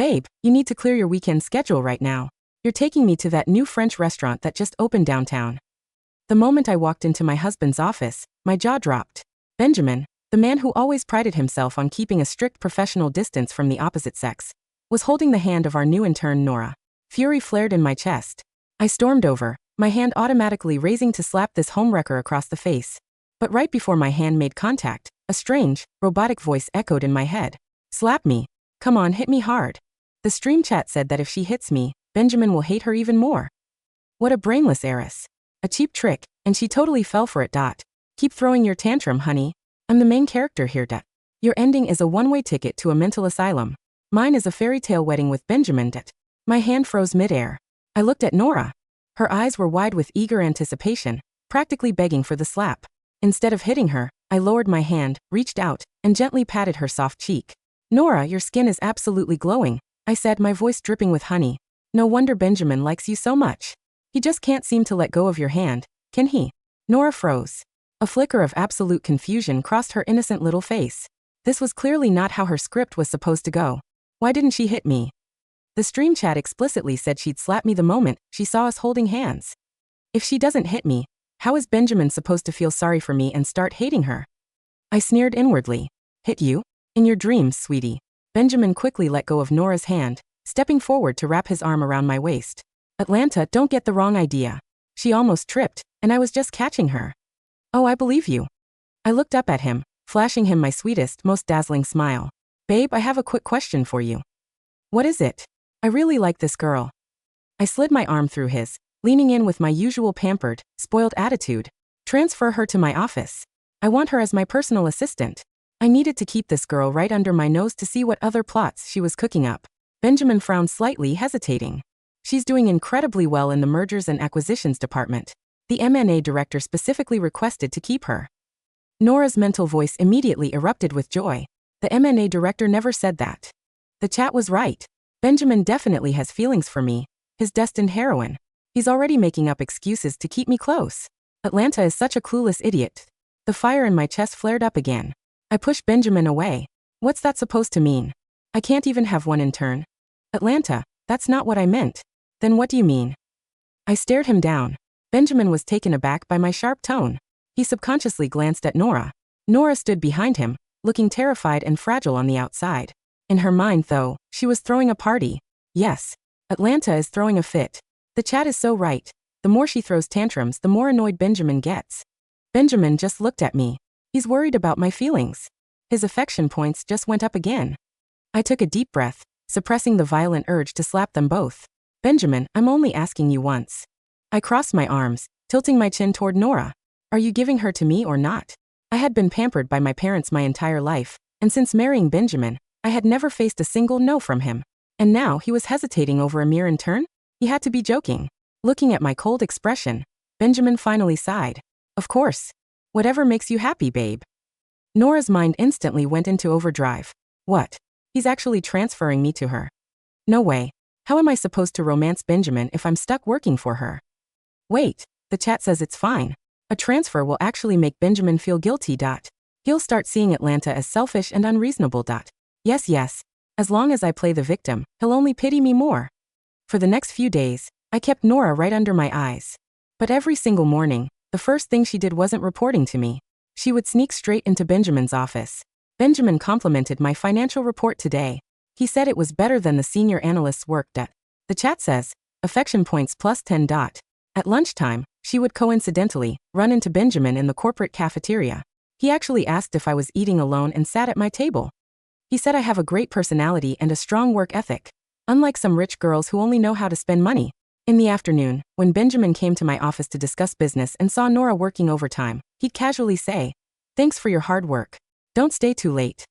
Babe, you need to clear your weekend schedule right now. You're taking me to that new French restaurant that just opened downtown. The moment I walked into my husband's office, my jaw dropped. Benjamin, the man who always prided himself on keeping a strict professional distance from the opposite sex, was holding the hand of our new intern Nora. Fury flared in my chest. I stormed over, my hand automatically raising to slap this homewrecker across the face. But right before my hand made contact, a strange, robotic voice echoed in my head. Slap me. Come on, hit me hard. The stream chat said that if she hits me, Benjamin will hate her even more. What a brainless heiress. A cheap trick, and she totally fell for it. Keep throwing your tantrum, honey. I'm the main character here. Your ending is a one-way ticket to a mental asylum. Mine is a fairy tale wedding with Benjamin. My hand froze midair. I looked at Nora. Her eyes were wide with eager anticipation, practically begging for the slap. Instead of hitting her, I lowered my hand, reached out, and gently patted her soft cheek. Nora, your skin is absolutely glowing, I said, my voice dripping with honey. No wonder Benjamin likes you so much. He just can't seem to let go of your hand, can he? Nora froze. A flicker of absolute confusion crossed her innocent little face. This was clearly not how her script was supposed to go. Why didn't she hit me? The stream chat explicitly said she'd slap me the moment she saw us holding hands. If she doesn't hit me, how is Benjamin supposed to feel sorry for me and start hating her? I sneered inwardly. Hit you? In your dreams, sweetie. Benjamin quickly let go of Nora's hand, stepping forward to wrap his arm around my waist. Atlanta, don't get the wrong idea. She almost tripped, and I was just catching her. Oh, I believe you. I looked up at him, flashing him my sweetest, most dazzling smile. Babe, I have a quick question for you. What is it? I really like this girl. I slid my arm through his, leaning in with my usual pampered, spoiled attitude. Transfer her to my office. I want her as my personal assistant. I needed to keep this girl right under my nose to see what other plots she was cooking up. Benjamin frowned slightly, hesitating. She's doing incredibly well in the mergers and acquisitions department. The M&A director specifically requested to keep her. Nora's mental voice immediately erupted with joy. The M&A director never said that. The chat was right. Benjamin definitely has feelings for me, his destined heroine. He's already making up excuses to keep me close. Atlanta is such a clueless idiot. The fire in my chest flared up again. I pushed Benjamin away. What's that supposed to mean? I can't even have one intern. Atlanta, that's not what I meant. Then what do you mean? I stared him down. Benjamin was taken aback by my sharp tone. He subconsciously glanced at Nora. Nora stood behind him, looking terrified and fragile on the outside. In her mind, though, she was throwing a party. Yes, Atlanta is throwing a fit. The chat is so right. The more she throws tantrums, the more annoyed Benjamin gets. Benjamin just looked at me. He's worried about my feelings. His affection points just went up again. I took a deep breath, suppressing the violent urge to slap them both. Benjamin, I'm only asking you once. I crossed my arms, tilting my chin toward Nora. Are you giving her to me or not? I had been pampered by my parents my entire life, and since marrying Benjamin, I had never faced a single no from him. And now he was hesitating over a mere intern? He had to be joking. Looking at my cold expression, Benjamin finally sighed. Of course. Whatever makes you happy, babe. Nora's mind instantly went into overdrive. What? He's actually transferring me to her. No way. How am I supposed to romance Benjamin if I'm stuck working for her? Wait, the chat says it's fine. A transfer will actually make Benjamin feel guilty. He'll start seeing Atlanta as selfish and unreasonable. Yes. As long as I play the victim, he'll only pity me more. For the next few days, I kept Nora right under my eyes. But every single morning, the first thing she did wasn't reporting to me. She would sneak straight into Benjamin's office. Benjamin complimented my financial report today. He said it was better than the senior analyst's work. The chat says, affection points plus 10. At lunchtime, she would coincidentally run into Benjamin in the corporate cafeteria. He actually asked if I was eating alone and sat at my table. He said I have a great personality and a strong work ethic, unlike some rich girls who only know how to spend money. In the afternoon, when Benjamin came to my office to discuss business and saw Nora working overtime, he'd casually say, "Thanks for your hard work. Don't stay too late."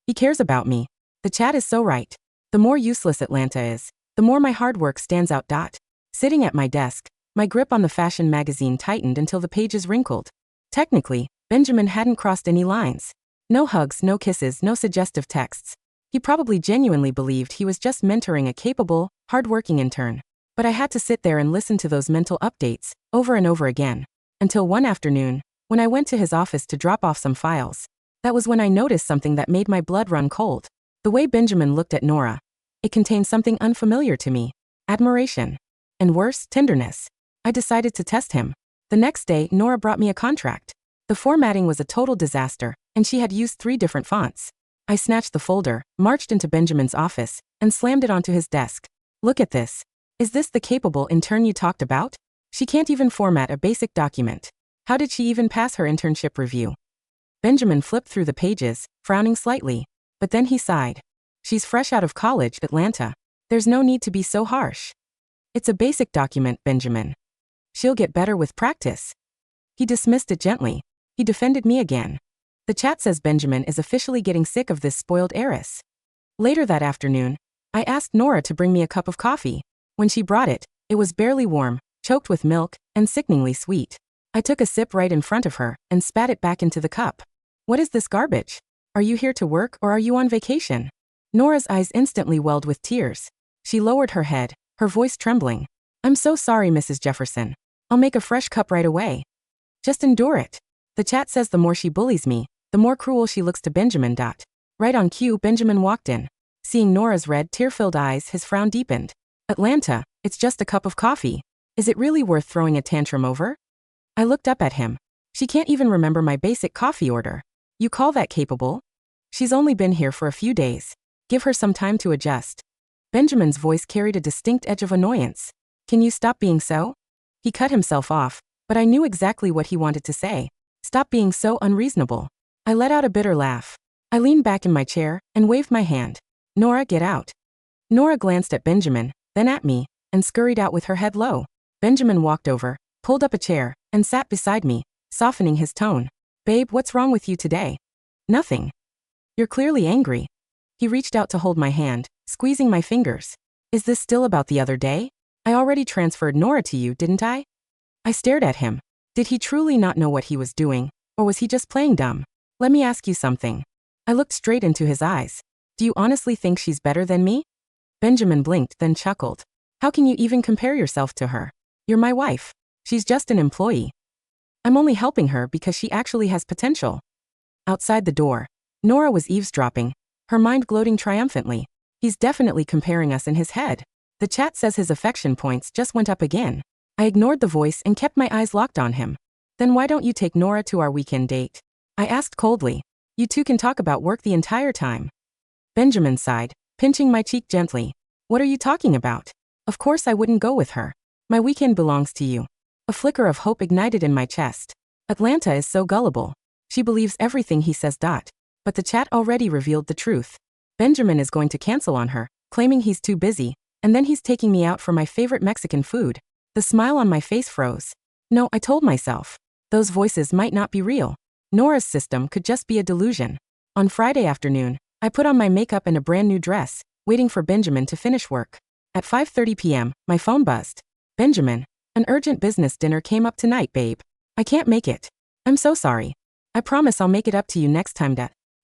He cares about me. The chat is so right. The more useless Atlanta is, the more my hard work stands out. Sitting at my desk, my grip on the fashion magazine tightened until the pages wrinkled. Technically, Benjamin hadn't crossed any lines. No hugs, no kisses, no suggestive texts. He probably genuinely believed he was just mentoring a capable, hardworking intern. But I had to sit there and listen to those mental updates, over and over again. Until one afternoon, when I went to his office to drop off some files. That was when I noticed something that made my blood run cold. The way Benjamin looked at Nora. It contained something unfamiliar to me. Admiration. And worse, tenderness. I decided to test him. The next day, Nora brought me a contract. The formatting was a total disaster, and she had used 3 different fonts. I snatched the folder, marched into Benjamin's office, and slammed it onto his desk. Look at this. Is this the capable intern you talked about? She can't even format a basic document. How did she even pass her internship review? Benjamin flipped through the pages, frowning slightly. But then he sighed. She's fresh out of college, Atlanta. There's no need to be so harsh. It's a basic document, Benjamin. She'll get better with practice. He dismissed it gently. He defended me again. The chat says Benjamin is officially getting sick of this spoiled heiress. Later that afternoon, I asked Nora to bring me a cup of coffee. When she brought it, it was barely warm, choked with milk, and sickeningly sweet. I took a sip right in front of her and spat it back into the cup. What is this garbage? Are you here to work or are you on vacation? Nora's eyes instantly welled with tears. She lowered her head, her voice trembling. I'm so sorry, Mrs. Jefferson. I'll make a fresh cup right away. Just endure it. The chat says the more she bullies me, the more cruel she looks to Benjamin. Right on cue, Benjamin walked in. Seeing Nora's red, tear-filled eyes, his frown deepened. Atlanta, it's just a cup of coffee. Is it really worth throwing a tantrum over? I looked up at him. She can't even remember my basic coffee order. You call that capable? She's only been here for a few days. Give her some time to adjust. Benjamin's voice carried a distinct edge of annoyance. Can you stop being so? He cut himself off, but I knew exactly what he wanted to say. Stop being so unreasonable. I let out a bitter laugh. I leaned back in my chair and waved my hand. Nora, get out. Nora glanced at Benjamin, then at me, and scurried out with her head low. Benjamin walked over, pulled up a chair, and sat beside me, softening his tone. Babe, what's wrong with you today? Nothing. You're clearly angry. He reached out to hold my hand, squeezing my fingers. Is this still about the other day? I already transferred Nora to you, didn't I? I stared at him. Did he truly not know what he was doing, or was he just playing dumb? Let me ask you something. I looked straight into his eyes. Do you honestly think she's better than me? Benjamin blinked, then chuckled. How can you even compare yourself to her? You're my wife. She's just an employee. I'm only helping her because she actually has potential. Outside the door, Nora was eavesdropping, her mind gloating triumphantly. He's definitely comparing us in his head. The chat says his affection points just went up again. I ignored the voice and kept my eyes locked on him. Then why don't you take Nora to our weekend date? I asked coldly. You two can talk about work the entire time. Benjamin sighed, pinching my cheek gently. What are you talking about? Of course I wouldn't go with her. My weekend belongs to you. A flicker of hope ignited in my chest. Atlanta is so gullible. She believes everything he says. But the chat already revealed the truth. Benjamin is going to cancel on her, claiming he's too busy, and then he's taking me out for my favorite Mexican food. The smile on my face froze. No, I told myself. Those voices might not be real. Nora's system could just be a delusion. On Friday afternoon, I put on my makeup and a brand new dress, waiting for Benjamin to finish work. At 5:30 p.m., my phone buzzed. Benjamin, an urgent business dinner came up tonight, babe. I can't make it. I'm so sorry. I promise I'll make it up to you next time.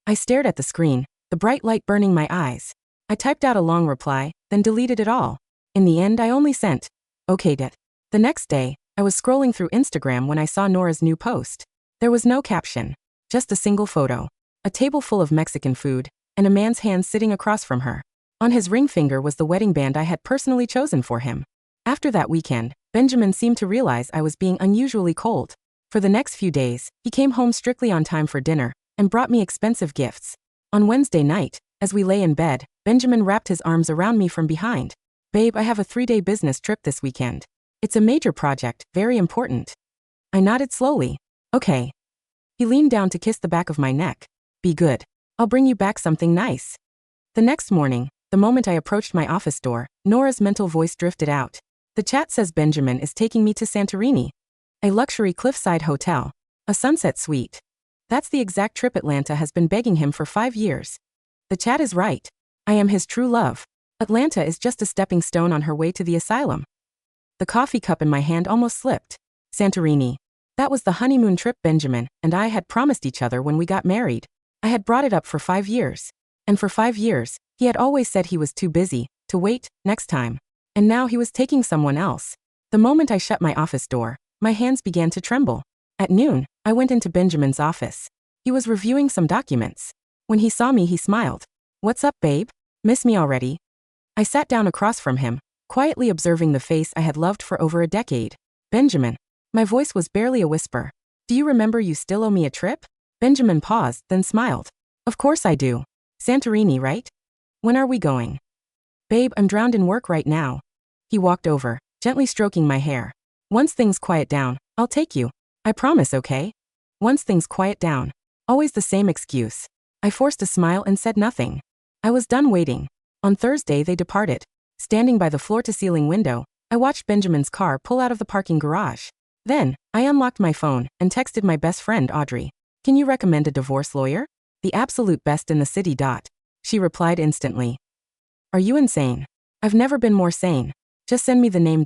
I stared at the screen, the bright light burning my eyes. I typed out a long reply, then deleted it all. In the end, I only sent, okay. The next day, I was scrolling through Instagram when I saw Nora's new post. There was no caption, just a single photo. A table full of Mexican food, and a man's hand sitting across from her. On his ring finger was the wedding band I had personally chosen for him. After that weekend, Benjamin seemed to realize I was being unusually cold. For the next few days, he came home strictly on time for dinner, and brought me expensive gifts. On Wednesday night, as we lay in bed, Benjamin wrapped his arms around me from behind. Babe, I have a 3-day business trip this weekend. It's a major project, very important. I nodded slowly. Okay. He leaned down to kiss the back of my neck. Be good. I'll bring you back something nice. The next morning, the moment I approached my office door, Nora's mental voice drifted out. The chat says Benjamin is taking me to Santorini, a luxury cliffside hotel, a sunset suite. That's the exact trip Atlanta has been begging him for 5 years. The chat is right. I am his true love. Atlanta is just a stepping stone on her way to the asylum. The coffee cup in my hand almost slipped. Santorini. That was the honeymoon trip Benjamin and I had promised each other when we got married. I had brought it up for 5 years. And for 5 years, he had always said he was too busy to wait next time. And now he was taking someone else. The moment I shut my office door, my hands began to tremble. At noon, I went into Benjamin's office. He was reviewing some documents. When he saw me, he smiled. What's up, babe? Miss me already? I sat down across from him, quietly observing the face I had loved for over a decade. Benjamin. My voice was barely a whisper. Do you remember you still owe me a trip? Benjamin paused, then smiled. Of course I do. Santorini, right? When are we going? Babe, I'm drowned in work right now. He walked over, gently stroking my hair. Once things quiet down, I'll take you. I promise, okay? Once things quiet down. Always the same excuse. I forced a smile and said nothing. I was done waiting. On Thursday they departed. Standing by the floor-to-ceiling window, I watched Benjamin's car pull out of the parking garage. Then, I unlocked my phone and texted my best friend Audrey. Can you recommend a divorce lawyer? The absolute best in the city. She replied instantly. Are you insane? I've never been more sane. Just send me the name.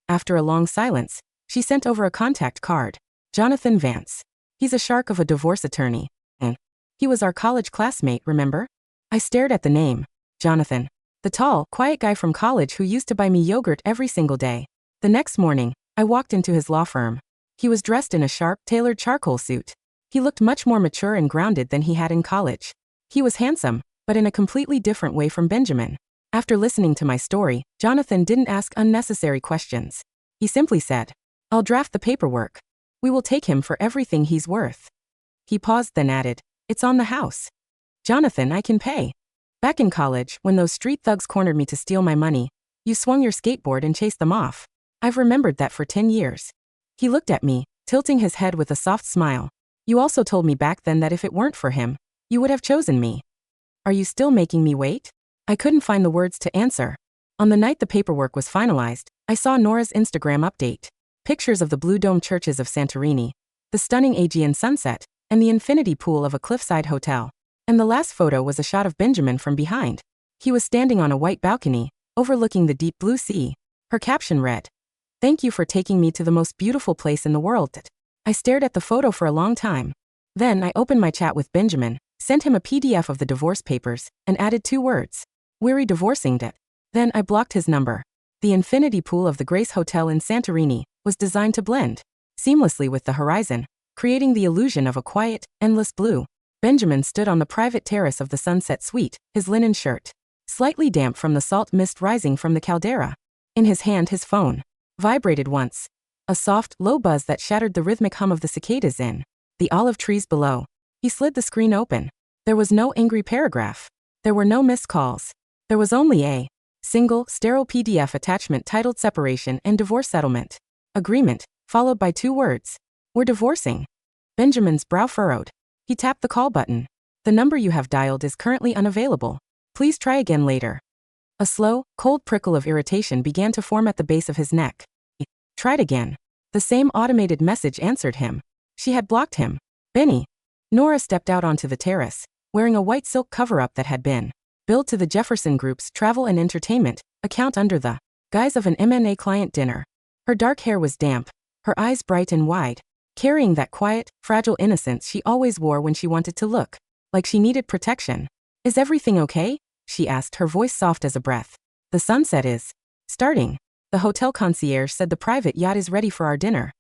After a long silence, she sent over a contact card. Jonathan Vance. He's a shark of a divorce attorney. And he was our college classmate, remember? I stared at the name. Jonathan. The tall, quiet guy from college who used to buy me yogurt every single day. The next morning, I walked into his law firm. He was dressed in a sharp, tailored charcoal suit. He looked much more mature and grounded than he had in college. He was handsome, but in a completely different way from Benjamin. After listening to my story, Jonathan didn't ask unnecessary questions. He simply said, I'll draft the paperwork. We will take him for everything he's worth. He paused, then added, It's on the house. Jonathan, I can pay. Back in college, when those street thugs cornered me to steal my money, you swung your skateboard and chased them off. I've remembered that for 10 years. He looked at me, tilting his head with a soft smile. You also told me back then that if it weren't for him, you would have chosen me. Are you still making me wait? I couldn't find the words to answer. On the night the paperwork was finalized, I saw Nora's Instagram update. Pictures of the blue dome churches of Santorini, the stunning Aegean sunset, and the infinity pool of a cliffside hotel. And the last photo was a shot of Benjamin from behind. He was standing on a white balcony, overlooking the deep blue sea. Her caption read, Thank you for taking me to the most beautiful place in the world. I stared at the photo for a long time. Then I opened my chat with Benjamin, sent him a PDF of the divorce papers, and added 2 words. Weary divorcing. Then I blocked his number. The infinity pool of the Grace Hotel in Santorini was designed to blend seamlessly with the horizon, creating the illusion of a quiet, endless blue. Benjamin stood on the private terrace of the Sunset Suite, his linen shirt slightly damp from the salt mist rising from the caldera. In his hand his phone vibrated once. A soft, low buzz that shattered the rhythmic hum of the cicadas in the olive trees below. He slid the screen open. There was no angry paragraph. There were no missed calls. There was only a single, sterile PDF attachment titled Separation and Divorce Settlement Agreement, followed by 2 words. We're divorcing. Benjamin's brow furrowed. He tapped the call button. The number you have dialed is currently unavailable. Please try again later. A slow, cold prickle of irritation began to form at the base of his neck. He tried again. The same automated message answered him. She had blocked him. Benny. Nora stepped out onto the terrace, wearing a white silk cover-up that had been billed to the Jefferson Group's travel and entertainment account under the guise of an M&A client dinner. Her dark hair was damp, her eyes bright and wide, carrying that quiet, fragile innocence she always wore when she wanted to look like she needed protection. Is everything okay? She asked, her voice soft as a breath. The sunset is starting. The hotel concierge said the private yacht is ready for our dinner.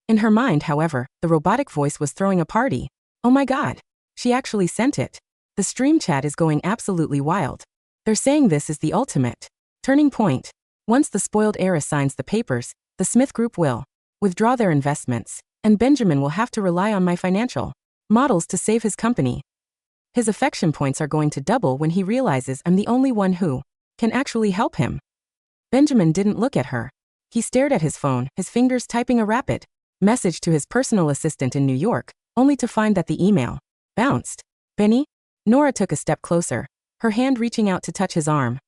In her mind, however, the robotic voice was throwing a party. Oh my God. She actually sent it. The stream chat is going absolutely wild. They're saying this is the ultimate turning point. Once the spoiled heiress signs the papers, the Smith Group will withdraw their investments, and Benjamin will have to rely on my financial models to save his company. His affection points are going to double when he realizes I'm the only one who can actually help him. Benjamin didn't look at her. He stared at his phone, his fingers typing a rapid message to his personal assistant in New York, only to find that the email bounced. Benny? Nora took a step closer, her hand reaching out to touch his arm.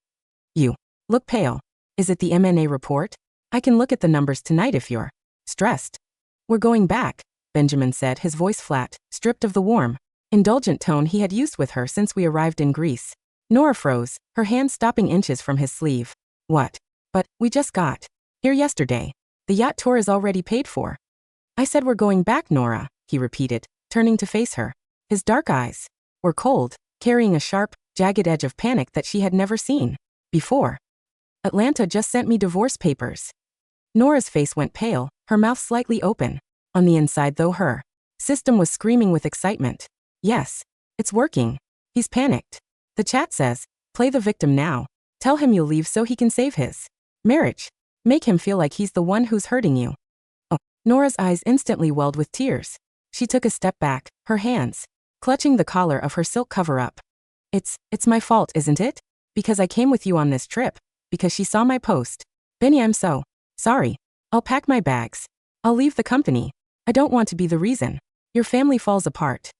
You look pale. Is it the M&A report? I can look at the numbers tonight if you're stressed. We're going back, Benjamin said, his voice flat, stripped of the warm, indulgent tone he had used with her since we arrived in Greece. Nora froze, her hand stopping inches from his sleeve. What? But, we just got here yesterday. The yacht tour is already paid for. I said we're going back, Nora, he repeated, turning to face her. His dark eyes were cold, carrying a sharp, jagged edge of panic that she had never seen before. Atlanta just sent me divorce papers. Nora's face went pale, her mouth slightly open. On the inside, though, her system was screaming with excitement. Yes, it's working. He's panicked. The chat says, play the victim now. Tell him you'll leave so he can save his marriage. Make him feel like he's the one who's hurting you. Oh, Nora's eyes instantly welled with tears. She took a step back, her hands clutching the collar of her silk cover-up. It's my fault, isn't it? Because I came with you on this trip. Because she saw my post. Benny, I'm so sorry. I'll pack my bags. I'll leave the company. I don't want to be the reason your family falls apart.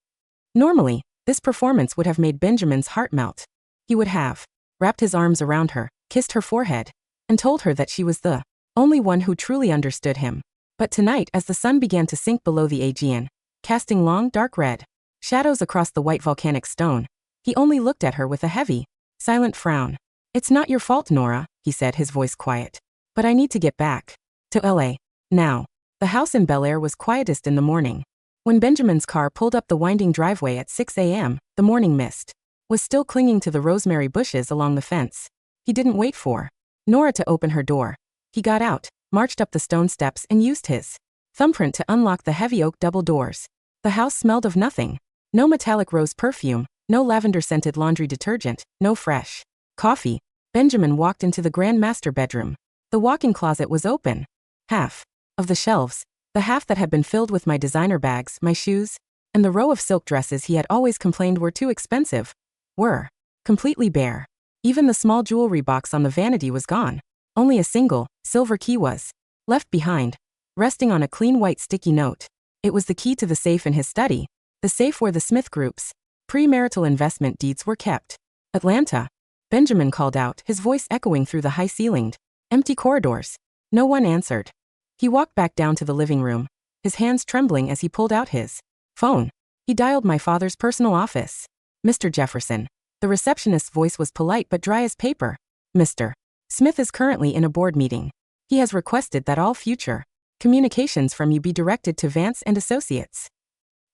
Normally, this performance would have made Benjamin's heart melt. He would have wrapped his arms around her, kissed her forehead, and told her that she was the only one who truly understood him. But tonight, as the sun began to sink below the Aegean, casting long, dark red shadows across the white volcanic stone, he only looked at her with a heavy, silent frown. It's not your fault, Nora, he said, his voice quiet. But I need to get back to LA now. The house in Bel Air was quietest in the morning. When Benjamin's car pulled up the winding driveway at 6 a.m., the morning mist was still clinging to the rosemary bushes along the fence. He didn't wait for Nora to open her door. He got out, marched up the stone steps, and used his thumbprint to unlock the heavy oak double doors. The house smelled of nothing. No metallic rose perfume, no lavender-scented laundry detergent, no fresh coffee. Benjamin walked into the grand master bedroom. The walk-in closet was open. Half of the shelves, the half that had been filled with my designer bags, my shoes, and the row of silk dresses he had always complained were too expensive, were completely bare. Even the small jewelry box on the vanity was gone. Only a single, silver key was left behind, resting on a clean white sticky note. It was the key to the safe in his study, the safe where the Smith Group's premarital investment deeds were kept. Atlanta, Benjamin called out, his voice echoing through the high-ceilinged, empty corridors. No one answered. He walked back down to the living room, his hands trembling as he pulled out his phone. He dialed my father's personal office. Mr. Jefferson. The receptionist's voice was polite but dry as paper. Mr. Smith is currently in a board meeting. He has requested that all future communications from you be directed to Vance and Associates.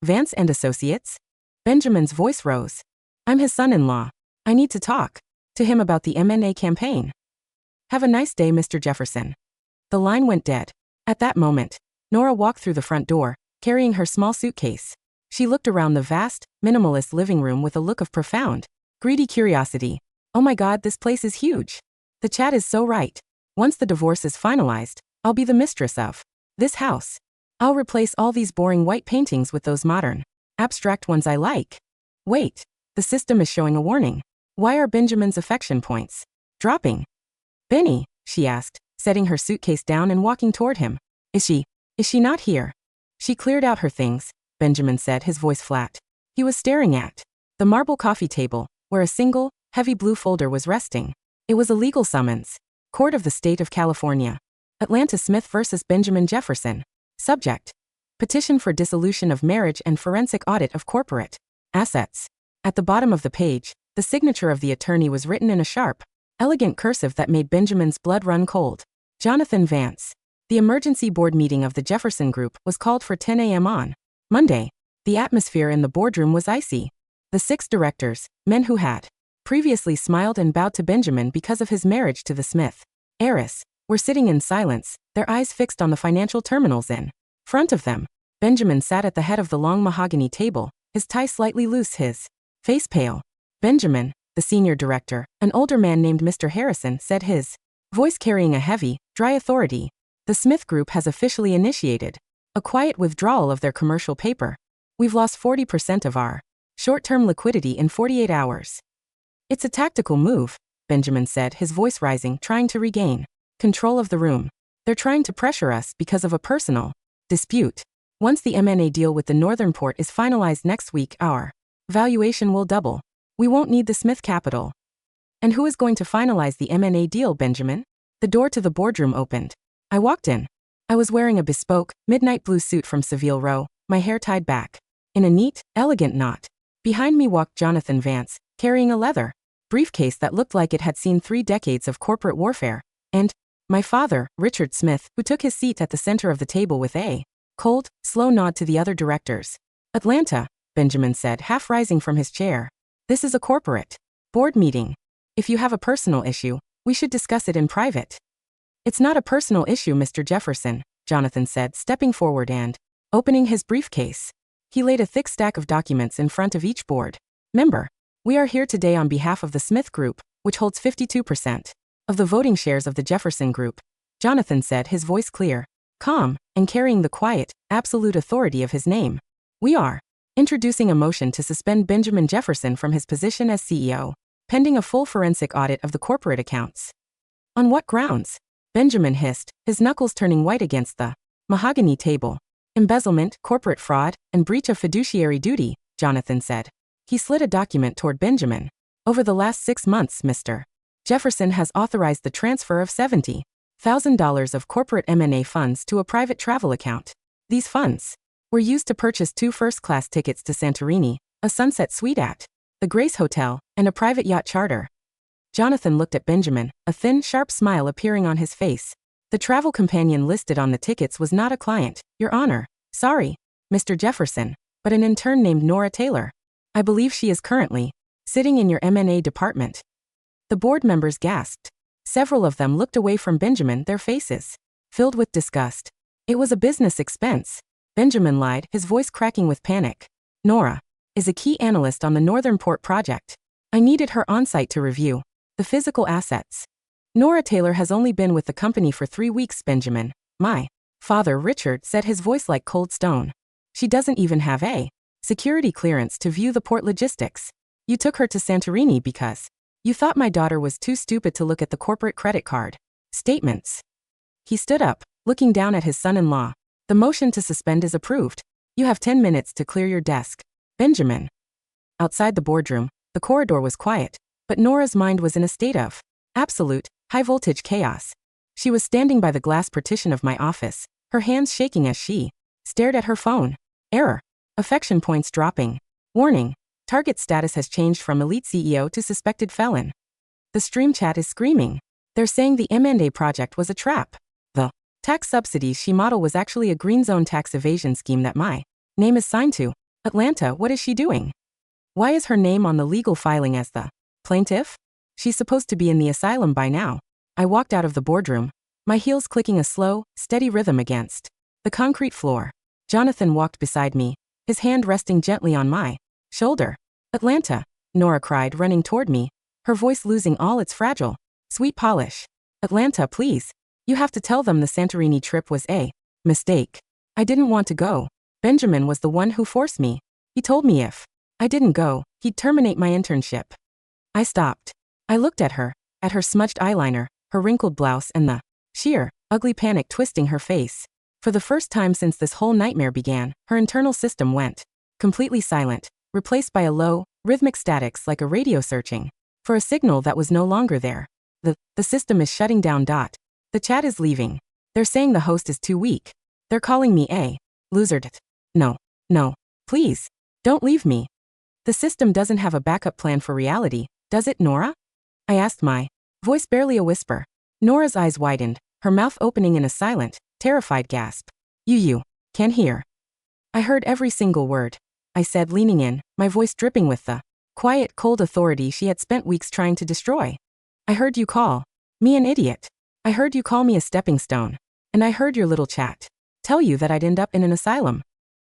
Vance and Associates? Benjamin's voice rose. I'm his son-in-law. I need to talk to him about the M&A campaign. Have a nice day, Mr. Jefferson. The line went dead. At that moment, Nora walked through the front door, carrying her small suitcase. She looked around the vast, minimalist living room with a look of profound, greedy curiosity. Oh my God, this place is huge. The chat is so right. Once the divorce is finalized, I'll be the mistress of this house. I'll replace all these boring white paintings with those modern, abstract ones I like. Wait, the system is showing a warning. Why are Benjamin's affection points dropping? Benny, she asked, setting her suitcase down and walking toward him. Is she not here? She cleared out her things, Benjamin said, his voice flat. He was staring at the marble coffee table, where a single, heavy blue folder was resting. It was a legal summons. Court of the State of California. Atlanta Smith versus Benjamin Jefferson. Subject: Petition for dissolution of marriage and forensic audit of corporate assets. At the bottom of the page, the signature of the attorney was written in a sharp, elegant cursive that made Benjamin's blood run cold. Jonathan Vance. The emergency board meeting of the Jefferson Group was called for 10 a.m. on Monday. The atmosphere in the boardroom was icy. The 6 directors, men who had previously smiled and bowed to Benjamin because of his marriage to the Smith heiress, were sitting in silence, their eyes fixed on the financial terminals in front of them. Benjamin sat at the head of the long mahogany table, his tie slightly loose, his face pale. Benjamin, the senior director, an older man named Mr. Harrison, said, his voice carrying a heavy, dry authority. The Smith Group has officially initiated a quiet withdrawal of their commercial paper. We've lost 40% of our short-term liquidity in 48 hours. It's a tactical move, Benjamin said, his voice rising, trying to regain control of the room. They're trying to pressure us because of a personal dispute. Once the M&A deal with the Northern Port is finalized next week, our valuation will double. We won't need the Smith capital. And who is going to finalize the M&A deal, Benjamin? The door to the boardroom opened. I walked in. I was wearing a bespoke, midnight blue suit from Savile Row, my hair tied back in a neat, elegant knot. Behind me walked Jonathan Vance, carrying a leather briefcase that looked like it had seen 3 decades of corporate warfare, and my father, Richard Smith, who took his seat at the center of the table with a cold, slow nod to the other directors. Atlanta, Benjamin said, half rising from his chair. This is a corporate board meeting. If you have a personal issue, we should discuss it in private. It's not a personal issue, Mr. Jefferson, Jonathan said, stepping forward and opening his briefcase. He laid a thick stack of documents in front of each board member. We are here today on behalf of the Smith Group, which holds 52% of the voting shares of the Jefferson Group, Jonathan said, his voice clear, calm, and carrying the quiet, absolute authority of his name. We are introducing a motion to suspend Benjamin Jefferson from his position as CEO, pending a full forensic audit of the corporate accounts. On what grounds? Benjamin hissed, his knuckles turning white against the mahogany table. Embezzlement, corporate fraud, and breach of fiduciary duty, Jonathan said. He slid a document toward Benjamin. Over the last 6 months, Mr. Jefferson has authorized the transfer of $70,000 of corporate M&A funds to a private travel account. These funds were used to purchase 2 first-class tickets to Santorini, a sunset suite at the Grace Hotel, and a private yacht charter. Jonathan looked at Benjamin, a thin, sharp smile appearing on his face. The travel companion listed on the tickets was not a client, Your Honor. Sorry, Mr. Jefferson, but an intern named Nora Taylor. I believe she is currently sitting in your M&A department. The board members gasped. Several of them looked away from Benjamin, their faces filled with disgust. It was a business expense. Benjamin lied, his voice cracking with panic. Nora is a key analyst on the Northern Port project. I needed her on-site to review the physical assets. Nora Taylor has only been with the company for 3 weeks, Benjamin. My father, Richard, said, his voice like cold stone. She doesn't even have a security clearance to view the port logistics. You took her to Santorini because you thought my daughter was too stupid to look at the corporate credit card statements. He stood up, looking down at his son-in-law. The motion to suspend is approved. You have 10 minutes to clear your desk. Benjamin. Outside the boardroom, the corridor was quiet, but Nora's mind was in a state of absolute, high-voltage chaos. She was standing by the glass partition of my office, her hands shaking as she stared at her phone. Error. Affection points dropping. Warning. Target status has changed from elite CEO to suspected felon. The stream chat is screaming. They're saying the M&A project was a trap. The tax subsidies she modeled was actually a green zone tax evasion scheme that my name is signed to. Atlanta, what is she doing? Why is her name on the legal filing as the plaintiff? She's supposed to be in the asylum by now. I walked out of the boardroom, my heels clicking a slow, steady rhythm against the concrete floor. Jonathan walked beside me, his hand resting gently on my shoulder. Atlanta, Nora cried, running toward me, her voice losing all its fragile, sweet polish. Atlanta, please. You have to tell them the Santorini trip was a mistake. I didn't want to go. Benjamin was the one who forced me. He told me if I didn't go, he'd terminate my internship. I stopped. I looked at her smudged eyeliner, her wrinkled blouse, and the sheer, ugly panic twisting her face. For the first time since this whole nightmare began, her internal system went completely silent, replaced by a low, rhythmic statics like a radio searching for a signal that was no longer there. The system is shutting down. The chat is leaving. They're saying the host is too weak. They're calling me a loser. No, please, don't leave me. The system doesn't have a backup plan for reality, does it, Nora? I asked, my voice barely a whisper. Nora's eyes widened, her mouth opening in a silent, terrified gasp. You can hear. I heard every single word, I said, leaning in, my voice dripping with the quiet, cold authority she had spent weeks trying to destroy. I heard you call me an idiot. I heard you call me a stepping stone. And I heard your little chat tell you that I'd end up in an asylum.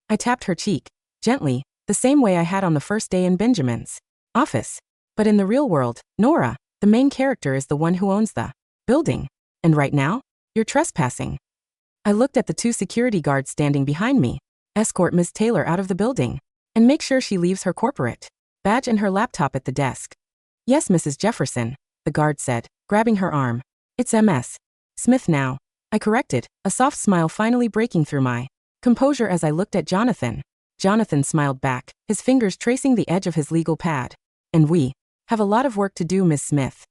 I tapped her cheek, gently, the same way I had on the first day in Benjamin's office. But in the real world, Nora, the main character, is the one who owns the building. And right now, you're trespassing. I looked at the 2 security guards standing behind me. Escort Ms. Taylor out of the building. And make sure she leaves her corporate badge and her laptop at the desk. Yes, Mrs. Jefferson, the guard said, grabbing her arm. It's Ms. Smith now, I corrected, a soft smile finally breaking through my composure as I looked at Jonathan. Jonathan smiled back, his fingers tracing the edge of his legal pad. And we have a lot of work to do, Ms. Smith.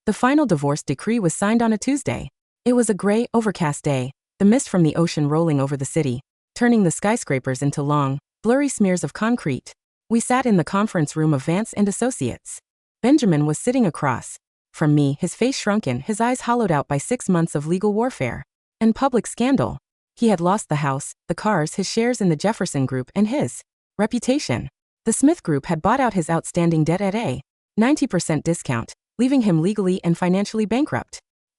The final divorce decree was signed on a Tuesday. It was a gray, overcast day, the mist from the ocean rolling over the city, turning the skyscrapers into long, blurry smears of concrete. We sat in the conference room of Vance and Associates. Benjamin was sitting across from me, his face shrunken, his eyes hollowed out by 6 months of legal warfare and public scandal. He had lost the house, the cars, his shares in the Jefferson Group, and his reputation. The Smith Group had bought out his outstanding debt at a 90% discount, leaving him legally and financially bankrupt.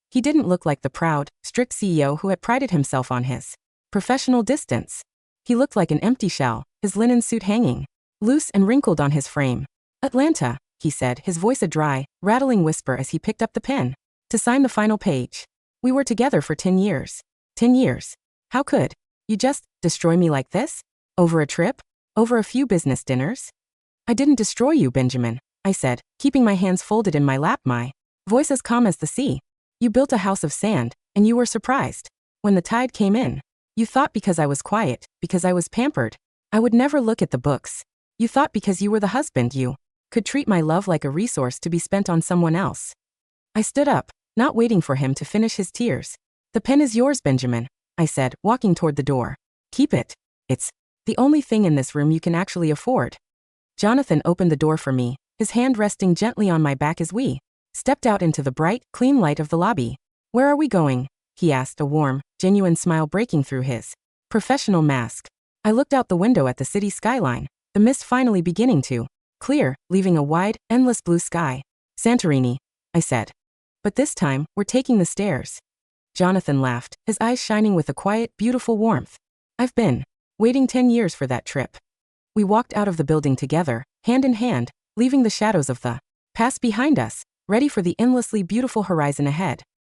He didn't look like the proud, strict CEO who had prided himself on his professional distance. He looked like an empty shell, his linen suit hanging loose and wrinkled on his frame. Atlanta, he said, his voice a dry, rattling whisper as he picked up the pen to sign the final page. We were together for 10 years. 10 years. How could you just destroy me like this? Over a trip? Over a few business dinners? I didn't destroy you, Benjamin, I said, keeping my hands folded in my lap, my voice as calm as the sea. You built a house of sand, and you were surprised when the tide came in. You thought because I was quiet, because I was pampered, I would never look at the books. You thought because you were the husband, you could treat my love like a resource to be spent on someone else. I stood up, not waiting for him to finish his tears. The pen is yours, Benjamin, I said, walking toward the door. Keep it. It's the only thing in this room you can actually afford. Jonathan opened the door for me, his hand resting gently on my back as we stepped out into the bright, clean light of the lobby. Where are we going? He asked, a warm, genuine smile breaking through his professional mask. I looked out the window at the city skyline, the mist finally beginning to clear, leaving a wide, endless blue sky. Santorini, I said. But this time, we're taking the stairs. Jonathan laughed, his eyes shining with a quiet, beautiful warmth. I've been waiting 10 years for that trip. We walked out of the building together, hand in hand, leaving the shadows of the past behind us, ready for the endlessly beautiful horizon ahead.